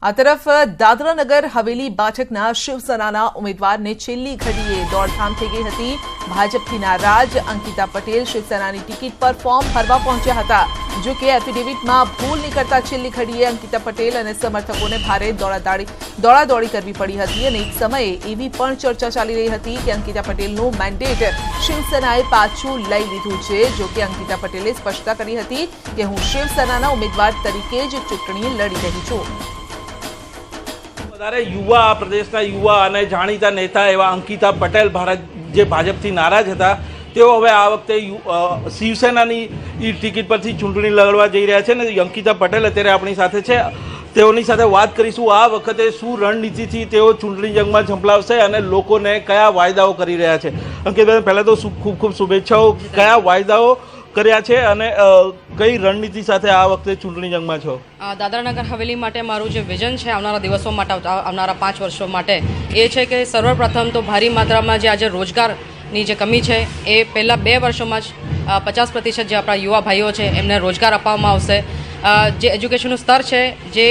આ તરફ દાદરા નગર હવેલી બેઠકના શિવસેનાના ઉમેદવારને છેલ્લી ઘડીએ દોડધામ થઈ ગઈ હતી। ભાજપથી નારાજ અંકિતા પટેલ શિવસેનાની ટિકિટ પર ફોર્મ ભરવા પહોંચ્યા હતા। જો કે એફિડેવિટમાં ભૂલ નીકળતા છેલ્લી ઘડીએ અંકિતા પટેલ અને સમર્થકોને ભારે દોડાદોડી કરવી પડી હતી અને એક સમયે એવી પણ ચર્ચા ચાલી રહી હતી કે અંકિતા પટેલનું મેન્ડેટ શિવસેનાએ પાછું લઈ લીધું છે। જો કે અંકિતા પટેલે સ્પષ્ટતા કરી હતી કે હું શિવસેનાના ઉમેદવાર તરીકે જ ચૂંટણી લડી રહી છું। વધારે યુવા પ્રદેશના યુવા અને જાણીતા નેતા એવા અંકિતા પટેલ જે ભાજપથી નારાજ હતા તેઓ હવે આ વખતે શિવસેનાની ટિકિટ પરથી ચૂંટણી લડવા જઈ રહ્યા છે અને અંકિતા પટેલ અત્યારે આપણી સાથે છે। તેઓની સાથે વાત કરીશું આ વખતે શું રણનીતિથી તેઓ ચૂંટણી જંગમાં ઝંપલાવશે અને લોકોને કયા વાયદાઓ કરી રહ્યા છે। અંકિતભાઈ પહેલાં તો ખૂબ ખૂબ શુભેચ્છાઓ। કયા વાયદાઓ કર્યા છે અને કઈ રણનીતિ સાથે આ વખતે ચૂંટણી જંગમાં છો? દાદરાનગર હવેલી માટે મારું જે વિઝન છે આવનારા દિવસો માટે આવનારા 5 વર્ષો માટે એ છે કે સર્વપ્રથમ તો ભારી માત્રામાં જે આજે રોજગારની જે કમી છે એ પહેલાં 2 વર્ષોમાં જ 50% જે આપણા યુવા ભાઈઓ છે એમને રોજગાર આપવામાં આવશે। જે એજ્યુકેશનનું સ્તર છે જે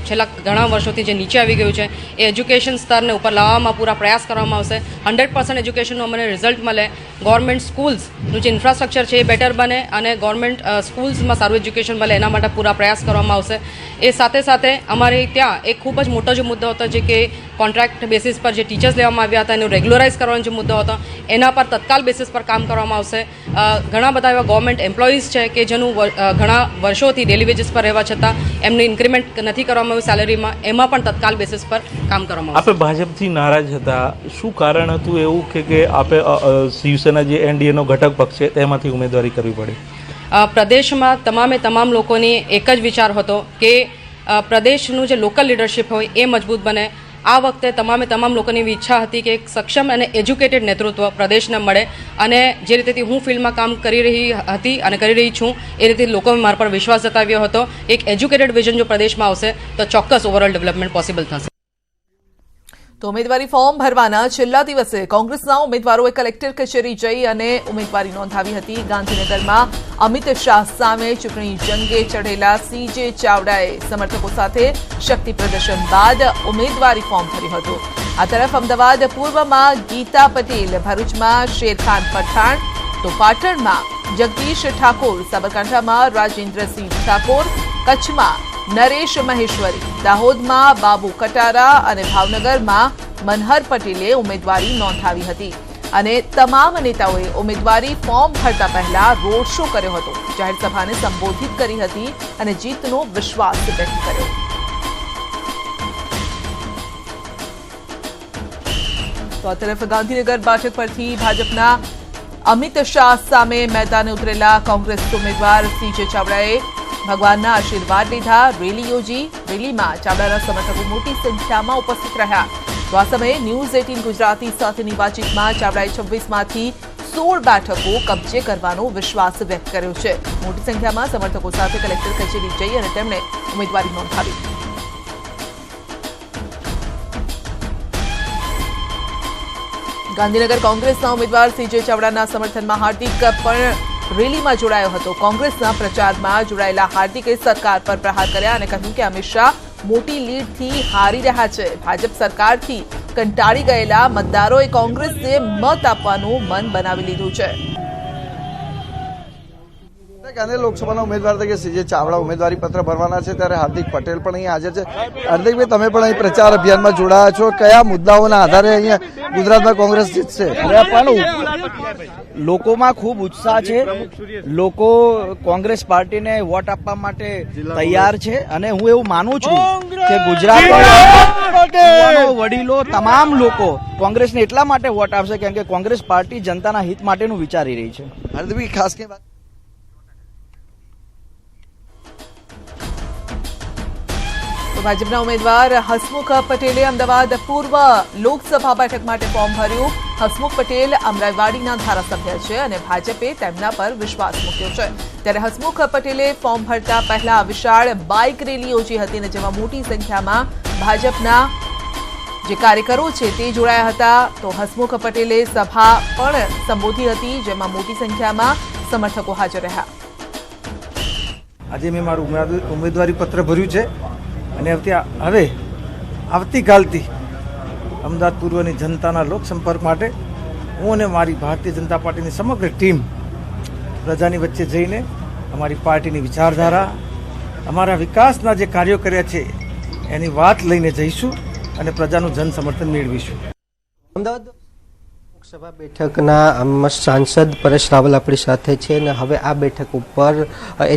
છેલ્લા ઘણા વર્ષોથી જે નીચે આવી ગયું છે એ એજ્યુકેશન સ્તરને ઉપર લાવવામાં પૂરા પ્રયાસ કરવામાં આવશે। 100% એજ્યુકેશનનું અમને રિઝલ્ટ મળે, ગવર્મેન્ટ સ્કૂલ્સનું જે ઇન્ફ્રાસ્ટ્રક્ચર છે એ બેટર બને અને ગવર્મેન્ટ સ્કૂલ્સમાં સારું એજ્યુકેશન મળે એના માટે પૂરા પ્રયાસ કરવામાં આવશે। એ સાથે સાથે અમારે ત્યાં એક ખૂબ જ મોટો જે મુદ્દો હતો જે કે કોન્ટ્રાક્ટ બેસિસ પર જે ટીચર્સ લેવામાં આવ્યા હતા એનું રેગ્યુલરાઇઝ કરવાનો જે મુદ્દો હતો એના પર તત્કાલ બેસિસ પર કામ કરવામાં આવશે। ઘણા બધા એવા ગવર્મેન્ટ એમ્પ્લોઈઝ છે કે જેનું ઘણા વર્ષોથી ડેલી વેજીસ પર રહેવા છતાં એમને ઇન્ક્રીમેન્ટ નથી કરવામાં આવ્યું સેલેરીમાં, એમાં પણ તત્કાલ બેસિસ પર કામ કરવામાં આવશે। આપે ભાજપથી નારાજ હતા, શું કારણ હતું એવું કે આપે શિવસેના જે એનડીએનો ઘટક પક્ષ છે તેમાંથી ઉમેદવારી કરવી પડી? પ્રદેશમાં તમામ લોકોની એક જ વિચાર હતો કે પ્રદેશનું જે લોકલ લીડરશિપ હોય એ મજબૂત બને। આ વખતે તમામ લોકોની એવી ઈચ્છા હતી કે એક સક્ષમ અને એજ્યુકેટેડ નેતૃત્વ પ્રદેશને મળે અને જે રીતેથી હું ફિલ્ડમાં કામ કરી રહી હતી અને કરી રહી છું એ રીતે લોકોએ મારા પર વિશ્વાસ જતાવ્યો હતો। એક એજ્યુકેટેડ વિઝન જો પ્રદેશમાં આવશે તો ચોક્કસ ઓવરઓલ ડેવલપમેન્ટ પોસિબલ થશે। તો ઉમેદવારી ફોર્મ ભરવાના છેલ્લા દિવસે કોંગ્રેસના ઉમેદવારોએ કલેક્ટર કચેરી જઈ અને ઉમેદવારી નોંધાવી હતી। ગાંધીનગરમાં અમિત શાહ સામે ચૂંટણી જંગે ચઢેલા CJ ચાવડાએ સમર્થકો સાથે શક્તિ પ્રદર્શન બાદ ઉમેદવારી ફોર્મ ભર્યું હતું। આ તરફ અમદાવાદ પૂર્વમાં ગીતા પટેલ, ભરૂચમાં શેરખાન પઠાણ, તો પાટણમાં જગદીશ ઠાકોર, સાબરકાંઠામાં રાજેન્દ્રસિંહ ઠાકોર, કચ્છમાં નરેશ મહેશ્વરી, દાહોદમાં બાબુ કટારા અને ભાવનગરમાં મનહર પટેલે ઉમેદવારી નોંધાવી હતી અને તમામ નેતાઓએ ઉમેદવારી ફોર્મ ભરતા પહેલા રોડ શો કર્યો હતો, જાહેર સભાને સંબોધિત કરી હતી અને જીતનો વિશ્વાસ વ્યક્ત કર્યો। તો આ તરફ ગાંધીનગર બેઠક પરથી ભાજપના અમિત શાહ સામે મેદાને ઉતરેલા કોંગ્રેસ ઉમેદવાર CJ ચાવડાએ ભગવાનના આશીર્વાદ લીધા, રેલી યોજી। રેલીમાં ચાવડાના સમર્થકો મોટી સંખ્યામાં ઉપસ્થિત રહ્યા। તો આ સમયે ન્યૂઝ 18 ગુજરાતી સાથેની વાતચીતમાં ચાવડાએ 26માંથી 16 બેઠકો કબજે કરવાનો વિશ્વાસ વ્યક્ત કર્યો છે। મોટી સંખ્યામાં સમર્થકો સાથે કલેક્ટર કચેરી જઈ અને તેમણે ઉમેદવારી નોંધાવી। ગાંધીનગર કોંગ્રેસના ઉમેદવાર CJ ચાવડાના સમર્થનમાં હાર્દિક પણ રેલીમાં જોડાયો હતો। કોંગ્રેસના પ્રચારમાં જોડાયેલા હાર્દિકે સરકાર પર પ્રહાર કર્યા અને કહ્યું કે અમિત શાહ મોટી લીડથી હારી રહ્યા છે। ભાજપ સરકારથી કંટાળી ગયેલા મતદારોએ કોંગ્રેસને મત આપવાનું મન બનાવી લીધું છે। લોકસભાના ઉમેદવાર તરીકે CJ ચાવડા ઉમેદવારી પત્ર ભરવાના છે ત્યારે હાર્દિક પટેલ પણ અહીં હાજર છે। હાર્દિકભાઈ, તમે પણ અહીં પ્રચાર અભિયાનમાં જોડાયા છો, કયા મુદ્દાઓના આધારે અહીંયા ગુજરાતમાં કોંગ્રેસ જીતશે? લોકોમાં ખૂબ ઉત્સાહ છે, લોકો કોંગ્રેસ પાર્ટીને વોટ આપવા માટે તૈયાર છે અને હું એવું માનું છું કે ગુજરાતના વડીલો તમામ લોકો કોંગ્રેસને એટલા માટે વોટ આપશે કેમ કે કોંગ્રેસ પાર્ટી જનતાના હિત માટેનું વિચારી રહી છે। હાર્દિકભાઈ, ખાસ કે ભાજપના ઉમેદવાર હસમુખ પટેલે અમદાવાદ પૂર્વ લોકસભા બેઠક માટે ફોર્મ ભર્યું। હસમુખ પટેલ અમરાઈવાડીના ધારાસભ્ય છે અને ભાજપે તેમના પર વિશ્વાસ મૂક્યો છે। ત્યારે હસમુખ પટેલે ફોર્મ ભરતા પહેલા વિશાળ બાઇક રેલી યોજી હતી અને જેમાં મોટી સંખ્યામાં ભાજપના જે કાર્યકરો છે તે જોડાયા હતા। તો હસમુખ પટેલે સભા પણ સંબોધી હતી જેમાં મોટી સંખ્યામાં સમર્થકો હાજર રહ્યા। આજે મેં મારું ઉમેદવારી પત્ર ભર્યું છે અને હવે આવતીકાલથી અમદાવાદ પૂર્વની જનતાના લોકસંપર્ક માટે હું અને મારી ભારતીય જનતા પાર્ટીની સમગ્ર ટીમ પ્રજાની વચ્ચે જઈને અમારી પાર્ટીની વિચારધારા, અમારા વિકાસના જે કાર્યો કર્યા છે એની વાત લઈને જઈશું અને પ્રજાનું જન સમર્થન મેળવીશું. અમદાવાદ લોકસભા બેઠકના સાંસદ પરેશ રાવલ આપણી સાથે છે અને હવે આ બેઠક ઉપર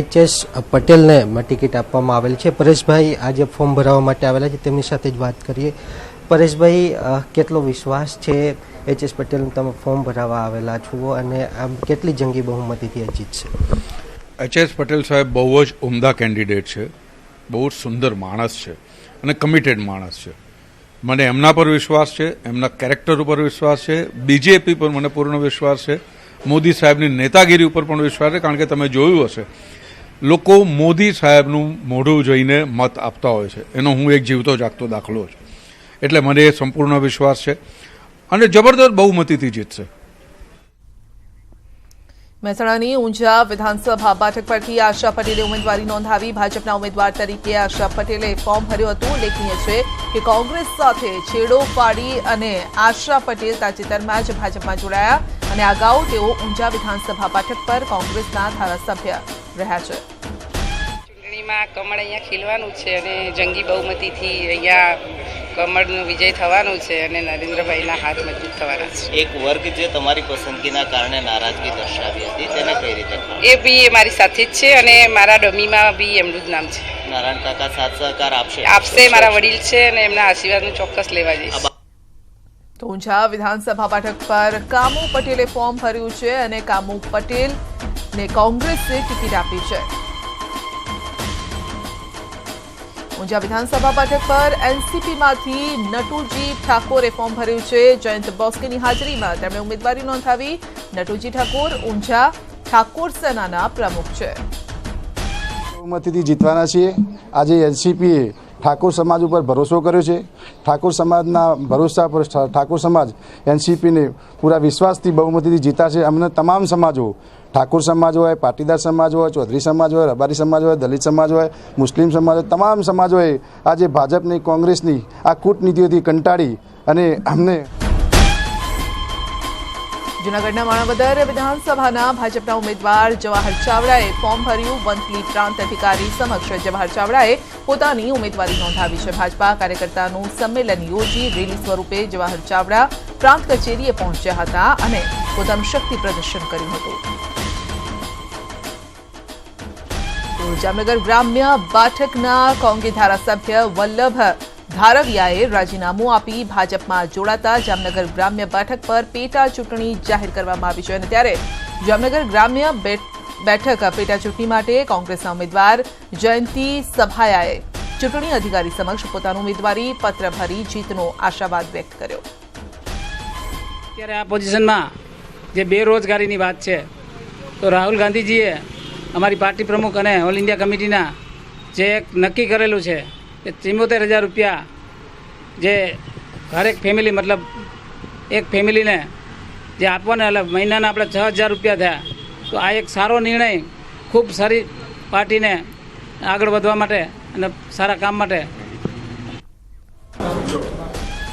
HS પટેલને ટિકિટ આપવામાં આવેલ છે. પરેશભાઈ આજે ફોર્મ ભરાવવા માટે આવેલા છે, તેમની સાથે જ વાત કરીએ. પરેશભાઈ, કેટલો વિશ્વાસ છે HS પટેલનું તમે ફોર્મ ભરાવવા આવેલા છો અને આમ કેટલી જંગી બહુમતીથી જીતશે? HS પટેલ સાહેબ બહુ જ ઉમદા કેન્ડિડેટ છે, બહુ જ સુંદર માણસ છે અને કમિટેડ માણસ છે. મને એમના પર વિશ્વાસ છે, એમના કેરેક્ટર ઉપર વિશ્વાસ છે, BJP પર મને પૂર્ણ વિશ્વાસ છે, મોદી સાહેબની નેતાગીરી ઉપર પણ વિશ્વાસ છે. કારણ કે તમે જોયું હશે, લોકો મોદી સાહેબનું મોઢું જોઈને મત આપતા હોય છે, એનો હું એક જીવતો જાગતો દાખલો છું. એટલે મને એ સંપૂર્ણ વિશ્વાસ છે અને જબરદસ્ત બહુમતીથી જીતશે. મહેસાણાની ઊંઝા વિધાનસભા બેઠક પરથી આશા પટેલે ઉમેદવારી નોંધાવી. ભાજપના ઉમેદવાર તરીકે આશા પટેલે ફોર્મ ભર્યું હતું. ઉલ્લેખનીય છે કે કોંગ્રેસ સાથે છેડો પાડી અને આશા પટેલ તાજેતરમાં જ ભાજપમાં જોડાયા અને અગાઉ તેઓ ઊંઝા વિધાનસભા બેઠક પર કોંગ્રેસના ધારાસભ્ય રહ્યા છે. ચૂંટણીમાં કમળ અહીંયા ખીલવાનું છે અને જંગી બહુમતીથી અહીંયા કમળનો વિજય થવાનો છે અને નરેન્દ્રભાઈના હાથ મજબૂત થવાના છે. એક વર્ગ જે તમારી પસંદગીના કારણે નારાજગી દર્શાવી હતી તેને કઈ રીતે? એ બી મારી સાથે જ છે અને મારા ડમીમાં બી એમનું જ નામ છે. નારાયણ કાકા સાથ સહકાર આપશે? આપશે, મારા વડીલ છે અને એમના આશીર્વાદનું ચોક્કસ લેવા જઈશ. તો ઊંઝા વિધાનસભા બેઠક પર કામુ પટેલે ફોર્મ ભર્યું છે અને કામુ પટેલને કોંગ્રેસે ટિકિટ આપી છે. ઊંઝા વિધાનસભા બેઠક પર NCPમાંથી નટુજી ઠાકોરે ફોર્મ ભર્યું છે. જયંત બોસ્કેની હાજરીમાં તેમણે ઉમેદવારી નોંધાવી. નટુજી ઠાકોર ઊંઝા ઠાકોર સેનાના પ્રમુખ છે. બહુમતીથી જીતવાના છીએ. આજે NCPએ ઠાકોર સમાજ ઉપર ભરોસો કર્યો છે. ઠાકોર સમાજના ભરોસા પર ઠાકોર સમાજ NCPને પૂરા વિશ્વાસથી બહુમતીથી જીતા છે. અમને તમામ સમાજો, ઠાકોર સમાજ હોય, પાટીદાર સમાજ હોય, ચૌધરી સમાજ હોય, રબારી સમાજ હોય, દલિત સમાજ હોય, મુસ્લિમ સમાજ હોય, તમામ સમાજોએ આજે ભાજપની, કોંગ્રેસની આ કૂટનીતિઓથી કંટાળી અને અમને જૂનાગઢના માણાવદર વિધાનસભાના ભાજપના ઉમેદવાર જવાહર ચાવડાએ ફોર્મ ભર્યું. વંથલી પ્રાંત અધિકારી સમક્ષ જવાહર ચાવડાએ પોતાની ઉમેદવારી નોંધાવી છે. ભાજપા કાર્યકર્તાનું સંમેલન યોજી રેલી સ્વરૂપે જવાહર ચાવડા પ્રાંત કચેરીએ પહોંચ્યા હતા અને પોતાનું શક્તિ પ્રદર્શન કર્યું હતું. જામનગર ગ્રામ્ય બેઠકના કોંગ્રેસ ધારાસભ્ય વલ્લભ ધારવિયાએ રાજીનામું આપી ભાજપમાં જોડાતા જામનગર ગ્રામ્ય બેઠક પર પેટા ચૂંટણી જાહેર કરવામાં આવી છે અને ત્યારે જામનગર ગ્રામ્ય બેઠક પેટા ચૂંટણી માટે કોંગ્રેસના ઉમેદવાર જયંતી સભાયાએ ચૂંટણી અધિકારી સમક્ષ પોતાનું ઉમેદવારી પત્ર ભરી જીતનો આશાવાદ વ્યક્ત કર્યો. અત્યારે આ પોઝિશનમાં જે બેરોજગારીની વાત છે તો રાહુલ ગાંધીજીએ અમારી પાર્ટી પ્રમુખ અને ઓલ ઇન્ડિયા કમિટીના જે એક નક્કી કરેલું છે કે 74,000 રૂપિયા જે હરેક ફેમિલી મતલબ એક ફેમિલીને જે આપવાના એટલે મહિનાના આપણે 6,000 રૂપિયા થયા. તો આ એક સારો નિર્ણય, ખૂબ સારી પાર્ટીને આગળ વધવા માટે અને સારા કામ માટે.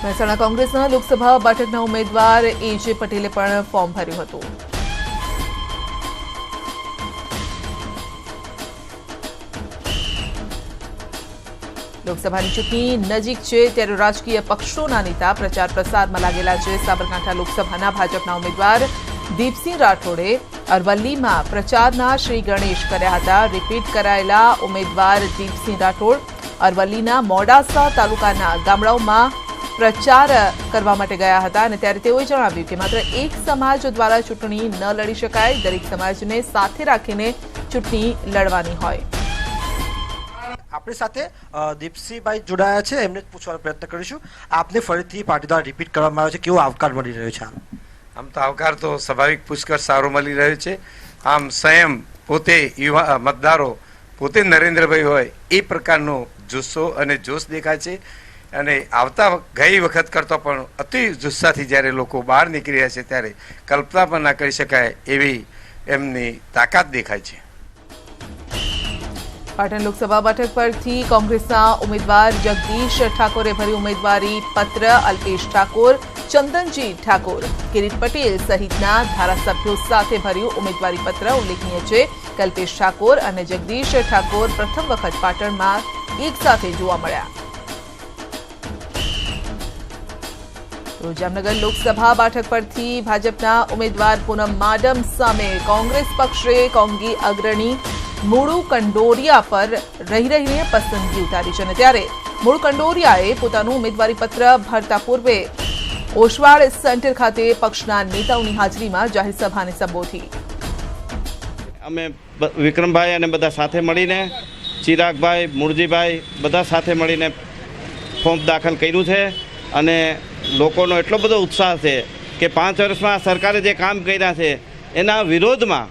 મહેસાણા કોંગ્રેસના લોકસભા બેઠકના ઉમેદવાર AJ પટેલે પણ ફોર્મ ભર્યું હતું. લોકસભાની ચૂંટણી નજીક છે ત્યારે રાજકીય પક્ષોના નેતા પ્રચાર પ્રસારમાં લાગેલા છે. સાબરકાંઠા લોકસભાના ભાજપના ઉમેદવાર દીપસિંહ રાઠોડે અરવલ્લીમાં પ્રચારના શ્રી ગણેશ કર્યા હતા. રિપીટ કરાયેલા ઉમેદવાર દીપસિંહ રાઠોડ અરવલ્લીના મોડાસા તાલુકાના ગામડાઓમાં પ્રચાર કરવા માટે ગયા હતા અને ત્યારે તેઓએ જણાવ્યું કે માત્ર એક સમાજ દ્વારા ચૂંટણી ન લડી શકાય, દરેક સમાજને સાથે રાખીને ચૂંટણી લડવાની હોય. આપણી સાથે દીપસિંહભાઈ જોડાયા છે, એમને પૂછવાનો પ્રયત્ન કરીશું. આપને ફરીથી પાર્ટી દ્વારા રિપીટ કરવામાં આવ્યો છે, કેવો આવકાર મળી રહ્યો છે? આમ તો આવકાર તો સ્વાભાવિક પુષ્કળ સારો મળી રહ્યો છે. આમ સ્વયં પોતે યુવા મતદારો પોતે નરેન્દ્રભાઈ હોય એ પ્રકારનો જુસ્સો અને જોશ દેખાય છે અને આવતા ગઈ વખત કરતાં પણ અતિ જુસ્સાથી જ્યારે લોકો બહાર નીકળી રહ્યા છે ત્યારે કલ્પના પણ ના કરી શકાય એવી એમની તાકાત દેખાય છે. પાટણ લોકસભા બેઠક પરથી કોંગ્રેસના ઉમેદવાર જગદીશ ઠાકોરે ભર્યું ઉમેદવારી પત્ર. અલ્પેશ ઠાકોર, ચંદનજી ઠાકોર, કિરીટ પટેલ સહિતના ધારાસભ્યો સાથે ભર્યું ઉમેદવારી પત્ર. ઉલ્લેખનીય છે કે અલ્પેશ ઠાકોર અને જગદીશ ઠાકોર પ્રથમ વખત પાટણમાં એક સાથે જોવા મળ્યા. તો જામનગર લોકસભા બેઠક પરથી ભાજપના ઉમેદવાર પૂનમ માડમ સામે કોંગ્રેસ પક્ષે કોંગી અગ્રણી મૂળુ કંડોરિયા પર રહીને પસંદગી ઉતારી છે. અને ત્યારે મૂળુ કંડોરિયાએ પોતાનું ઉમેદવારી પત્ર ભરતા પૂર્વે ઓશવાડ સેન્ટર ખાતે પક્ષના નેતાઓની હાજરીમાં જાહેર સભાને સંબોધી. અમે વિક્રમભાઈ અને બધા સાથે મળીને, ચિરાગભાઈ, મૂળજીભાઈ બધા સાથે મળીને ફોર્મ દાખલ કર્યું છે. અને લોકોનો એટલો બધો ઉત્સાહ છે કે 5 વર્ષમાં સરકારે જે કામ કર્યા છે એના વિરોધમાં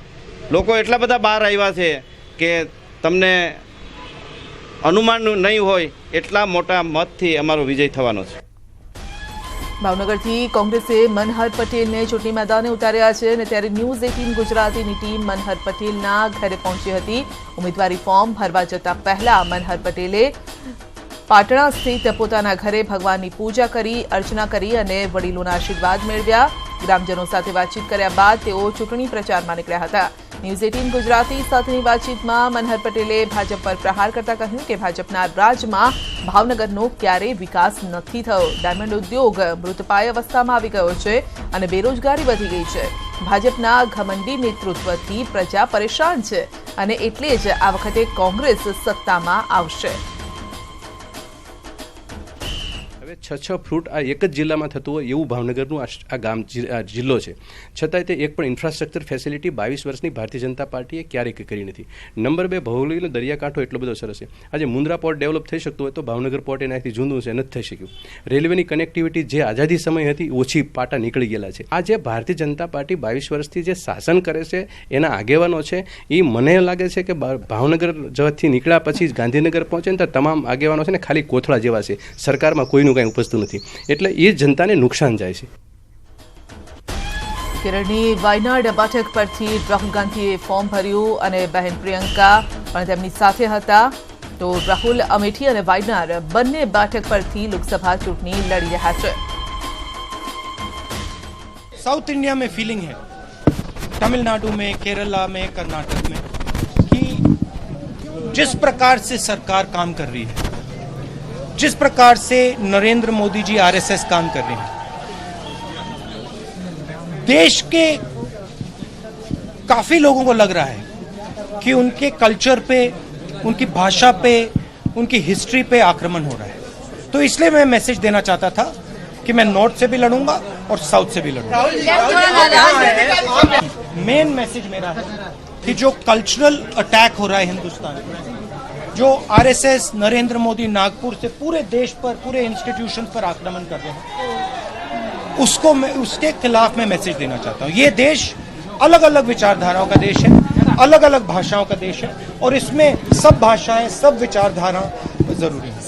લોકો એટલા બધા બહાર આવ્યા છે કે તમને અનુમાન નહીં હોય એટલા મોટા મતથી અમારો વિજય થવાનો છે. ભાવનગરથી કોંગ્રેસે મનહર પટેલને ચૂંટણી મેદાને ઉતાર્યા છે. અને ત્યારે ન્યૂઝ 18 ગુજરાતીની ટીમ મનહર પટેલના ઘરે પહોંચી હતી. ઉમેદવારી ફોર્મ ભરવા જતા પહેલા મનહર પટેલે પાટણા સ્થિત પોતાના ઘરે ભગવાનની પૂજા કરી, અર્ચના કરી અને વડીલોના આશીર્વાદ મેળવ્યા. ગ્રામજનો સાથે વાતચીત કર્યા બાદ તેઓ ચૂંટણી પ્રચારમાં નીકળ્યા હતા. ન્યૂઝ 18 ગુજરાતી સાથેની વાતચીતમાં મનહર પટેલે ભાજપ પર પ્રહાર કરતા કહ્યું કે ભાજપના રાજમાં ભાવનગરનો ક્યારેય વિકાસ નથી થયો. ડાયમંડ ઉદ્યોગ મૃતપાય અવસ્થામાં આવી ગયો છે અને બેરોજગારી વધી ગઈ છે. ભાજપના ઘમંડી નેતૃત્વથી પ્રજા પરેશાન છે અને એટલે જ આ વખતે કોંગ્રેસ સત્તામાં આવશે. હવે 6 ફ્રૂટ આ એક જ જિલ્લામાં થતું હોય એવું ભાવનગરનું આ ગામ જિલ્લો છે. છતાંય તે એક પણ ઇન્ફ્રાસ્ટ્રક્ચર ફેસિલિટી 22 વર્ષની ભારતીય જનતા પાર્ટીએ ક્યારેય કરી નથી. નંબર 2, ભૌગોલિક દરિયાકાંઠો એટલો બધો સરસ છે. આજે મુન્દ્રા પોર્ટ ડેવલપ થઈ શકતું હોય તો ભાવનગર પોર્ટ એનાથી જૂનું છે, નથી થઈ શક્યું. રેલવેની કનેક્ટિવિટી જે આઝાદી સમય હતી ઓછી પાટા નીકળી ગયેલા છે. આ જે ભારતીય જનતા પાર્ટી 22 વર્ષથી જે શાસન કરે છે એના આગેવાનો છે એ મને લાગે છે કે ભાવનગર જવાથી નીકળ્યા પછી ગાંધીનગર પહોંચે ને તો તમામ આગેવાનો છે ને ખાલી કોથળા જેવા છે. સરકારમાં કોઈનું કંઈ ઉપજતું નથી. એટલે એ જનતાને નુકસાન જાય છે. કેરળની વાયનાડ બેઠક પરથી રાહુલ ગાંધીએ ફોર્મ ભર્યું અને બહેન પ્રિયંકા પણ તેમની સાથે હતા. તો રાહુલ અમેઠી અને વાયનાડ બંને બેઠક પરથી લોકસભા ચૂંટણી લડી રહ્યા છે. साउथ इंडिया में फीलिंग है, तमिलनाडु में, केरला में, कर्नाटक में, कि जिस प्रकार से सरकार काम कर रही है, जिस प्रकार से नरेंद्र मोदी जी आरएसएस काम कर रहे हैं, देश के काफी लोगों को लग रहा है कि उनके कल्चर पे, उनकी भाषा पे, उनकी हिस्ट्री पे आक्रमण हो रहा है. तो इसलिए मैं मैसेज देना चाहता था कि मैं नॉर्थ से भी लड़ूंगा और साउथ से भी लड़ूंगा. मेन मैसेज मेरा है कि जो कल्चरल अटैक हो रहा है हिंदुस्तान में, जो आरएसएस, नरेंद्र मोदी नागपुर से पूरे देश पर, पूरे इंस्टीट्यूशन पर आक्रमण कर रहे हैं, उसको मैं उसके खिलाफ मैं मैसेज देना चाहता हूँ. ये देश अलग अलग विचारधाराओं का देश है, अलग अलग भाषाओं का देश है और इसमें सब भाषाएं, सब विचारधारा जरूरी है.